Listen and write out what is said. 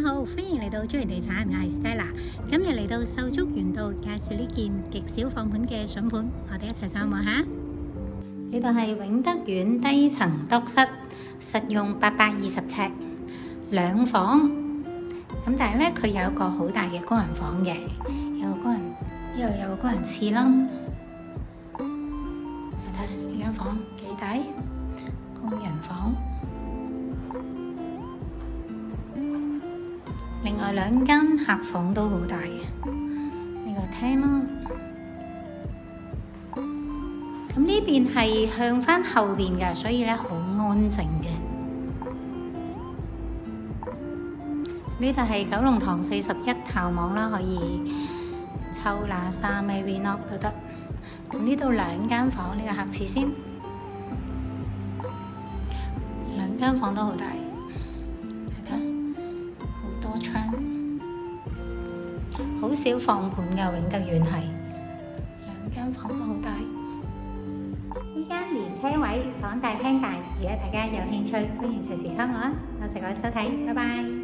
好，歡迎嚟到中原地產，我係 Stella。今日嚟到秀竹園道介紹呢件極少放盤嘅筍盤，我哋一齊上網下。呢度係永德苑低層篤室，實用820尺兩房。咁但係咧，佢有一個好大嘅工人房嘅，有個工人呢度有個工人廁啦。睇睇呢間房幾大，工人房。另外兩間客房都好大嘅，呢個廳啦。咁呢邊係向返後邊嘅，所以咧好安靜嘅。呢度係九龍塘41號網啦，可以抽喇沙咪 Vinod 都得。咁呢度兩間房，呢個客廁先，兩間房都好大。窗好少放盤嘅，永德苑係兩間房都好大。依間連車位，房大廳大。如果大家有興趣，歡迎隨時溝我啊！多謝各位收睇，拜拜。